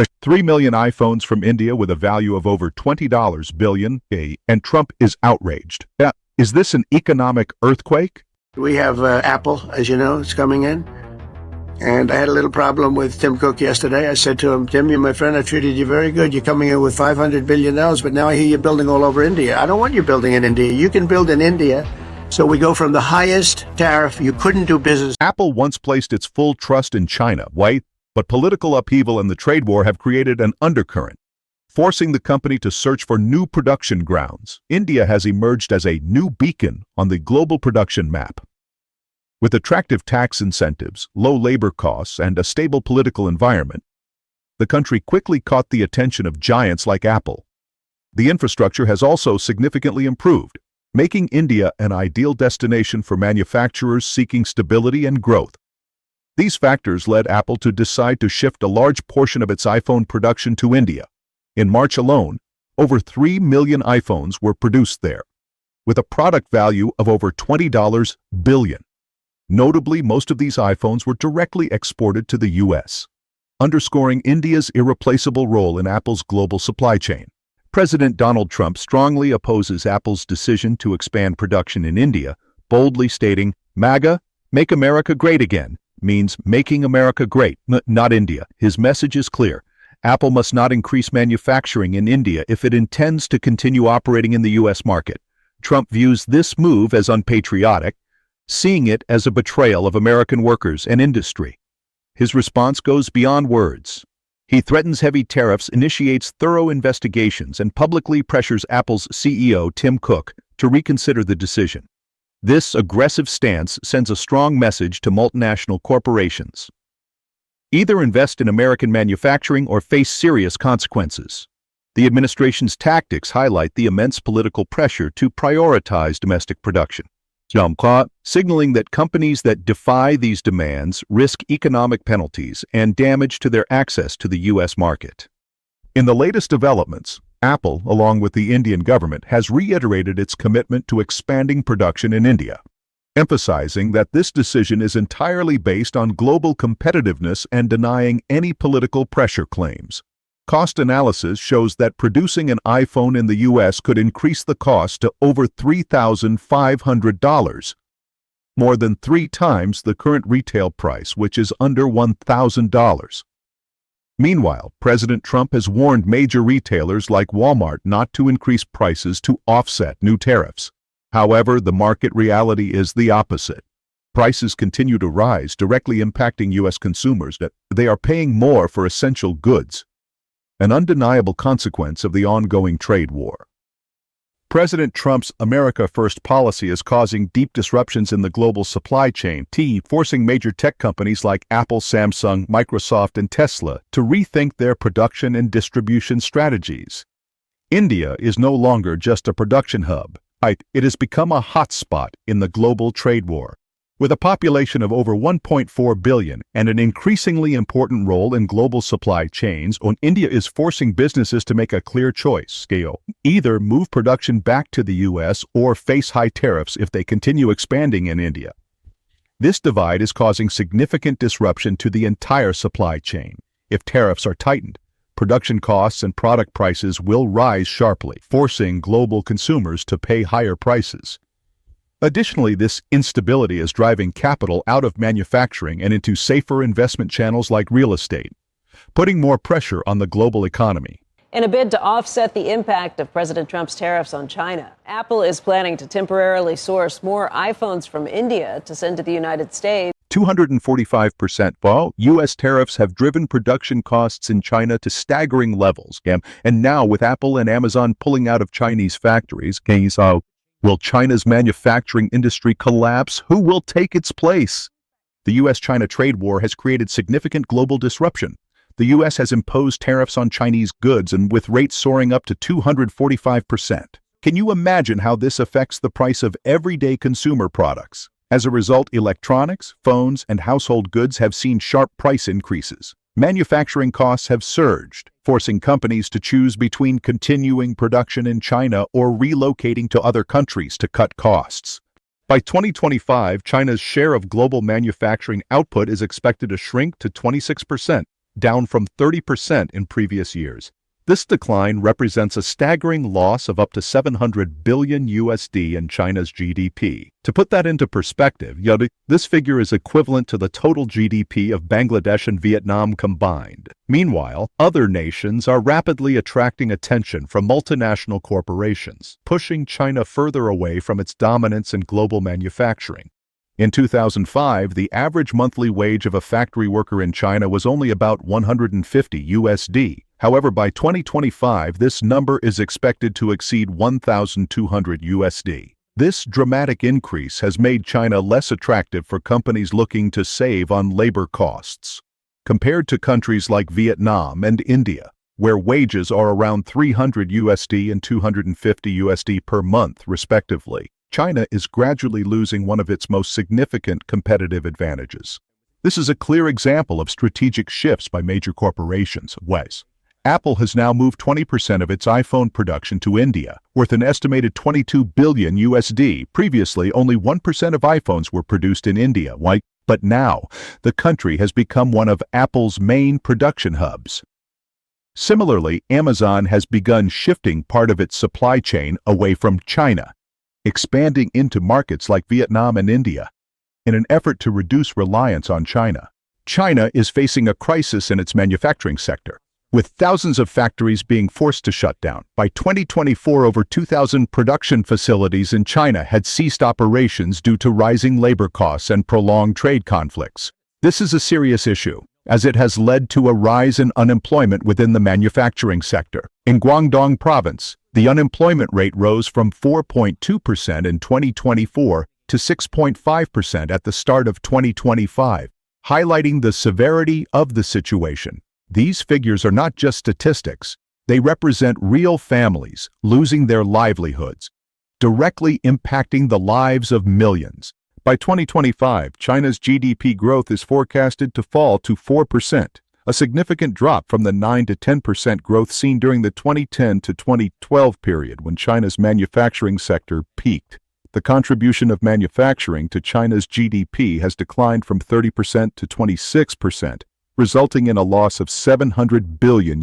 3 million iPhones from India with a value of over $20 billion, and Trump is outraged. Is this an economic earthquake? We have Apple, as you know, it's coming in. And I had a little problem with Tim Cook yesterday. I said to him, Tim, you're my friend. I treated you very good. You're coming in with $500 billion, but now I hear you're building all over India. I don't want you building in India. You can build in India. So we go from the highest tariff. You couldn't do business. Apple once placed its full trust in China, right? But political upheaval and the trade war have created an undercurrent, forcing the company to search for new production grounds. India has emerged as a new beacon on the global production map. With attractive tax incentives, low labor costs, and a stable political environment, the country quickly caught the attention of giants like Apple. The infrastructure has also significantly improved, making India an ideal destination for manufacturers seeking stability and growth. These factors led Apple to decide to shift a large portion of its iPhone production to India. In March alone, over 3 million iPhones were produced there, with a product value of over $20 billion. Notably, most of these iPhones were directly exported to the U.S., underscoring India's irreplaceable role in Apple's global supply chain. President Donald Trump strongly opposes Apple's decision to expand production in India, boldly stating, MAGA, Make America Great Again, means making America great, not India. His message is clear. Apple must not increase manufacturing in India if it intends to continue operating in the U.S. market. Trump views this move as unpatriotic, seeing it as a betrayal of American workers and industry. His response goes beyond words. He threatens heavy tariffs, initiates thorough investigations, and publicly pressures Apple's CEO, Tim Cook, to reconsider the decision. This aggressive stance sends a strong message to multinational corporations. Either invest in American manufacturing or face serious consequences. The administration's tactics highlight the immense political pressure to prioritize domestic production, signaling that companies that defy these demands risk economic penalties and damage to their access to the U.S. market. In the latest developments, Apple, along with the Indian government, has reiterated its commitment to expanding production in India, emphasizing that this decision is entirely based on global competitiveness and denying any political pressure claims. Cost analysis shows that producing an iPhone in the U.S. could increase the cost to over $3,500, more than 3 times the current retail price, which is under $1,000. Meanwhile, President Trump has warned major retailers like Walmart not to increase prices to offset new tariffs. However, the market reality is the opposite. Prices continue to rise, directly impacting U.S. consumers. That they are paying more for essential goods, an undeniable consequence of the ongoing trade war. President Trump's America First policy is causing deep disruptions in the global supply chain, forcing major tech companies like Apple, Samsung, Microsoft, and Tesla to rethink their production and distribution strategies. India is no longer just a production hub. It has become a hotspot in the global trade war. With a population of over 1.4 billion and an increasingly important role in global supply chains, India is forcing businesses to make a clear choice. Either move production back to the U.S. or face high tariffs if they continue expanding in India. This divide is causing significant disruption to the entire supply chain. If tariffs are tightened, production costs and product prices will rise sharply, forcing global consumers to pay higher prices. Additionally, this instability is driving capital out of manufacturing and into safer investment channels like real estate, putting more pressure on the global economy. In a bid to offset the impact of President Trump's tariffs on China, Apple is planning to temporarily source more iPhones from India to send to the United States. 245% fall. U.S. tariffs have driven production costs in China to staggering levels. And now, with Apple and Amazon pulling out of Chinese factories, will China's manufacturing industry collapse? Who will take its place? The U.S.-China trade war has created significant global disruption. The U.S. has imposed tariffs on Chinese goods, and with rates soaring up to 245%. Can you imagine how this affects the price of everyday consumer products? As a result, electronics, phones, and household goods have seen sharp price increases. Manufacturing costs have surged, forcing companies to choose between continuing production in China or relocating to other countries to cut costs. By 2025, China's share of global manufacturing output is expected to shrink to 26%, down from 30% in previous years. This decline represents a staggering loss of up to $700 billion in China's GDP. To put that into perspective, this figure is equivalent to the total GDP of Bangladesh and Vietnam combined. Meanwhile, other nations are rapidly attracting attention from multinational corporations, pushing China further away from its dominance in global manufacturing. In 2005, the average monthly wage of a factory worker in China was only about $150. However, by 2025, this number is expected to exceed $1,200. This dramatic increase has made China less attractive for companies looking to save on labor costs. Compared to countries like Vietnam and India, where wages are around $300 and $250 per month, respectively, China is gradually losing one of its most significant competitive advantages. This is a clear example of strategic shifts by major corporations. Apple has now moved 20% of its iPhone production to India, worth an estimated $22 billion. Previously, only 1% of iPhones were produced in India. But now, the country has become one of Apple's main production hubs. Similarly, Amazon has begun shifting part of its supply chain away from China, expanding into markets like Vietnam and India, in an effort to reduce reliance on China. China is facing a crisis in its manufacturing sector, with thousands of factories being forced to shut down. By 2024, over 2,000 production facilities in China had ceased operations due to rising labor costs and prolonged trade conflicts. This is a serious issue, as it has led to a rise in unemployment within the manufacturing sector. In Guangdong province, the unemployment rate rose from 4.2% in 2024 to 6.5% at the start of 2025, highlighting the severity of the situation. These figures are not just statistics. They represent real families losing their livelihoods, directly impacting the lives of millions. By 2025, China's GDP growth is forecasted to fall to 4%, a significant drop from the 9 to 10% growth seen during the 2010 to 2012 period when China's manufacturing sector peaked. The contribution of manufacturing to China's GDP has declined from 30% to 26%, resulting in a loss of $700 billion.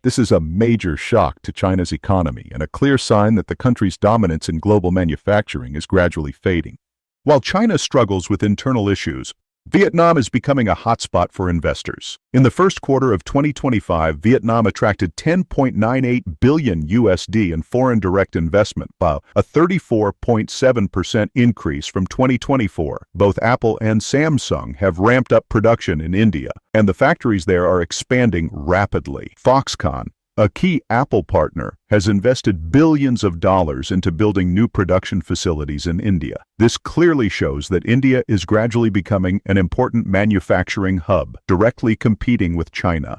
This is a major shock to China's economy and a clear sign that the country's dominance in global manufacturing is gradually fading. While China struggles with internal issues, Vietnam is becoming a hotspot for investors. In the first quarter of 2025, Vietnam attracted $10.98 billion in foreign direct investment, a 34.7% increase from 2024. Both Apple and Samsung have ramped up production in India, and the factories there are expanding rapidly. Foxconn, a key Apple partner, has invested billions of dollars into building new production facilities in India. This clearly shows that India is gradually becoming an important manufacturing hub, directly competing with China.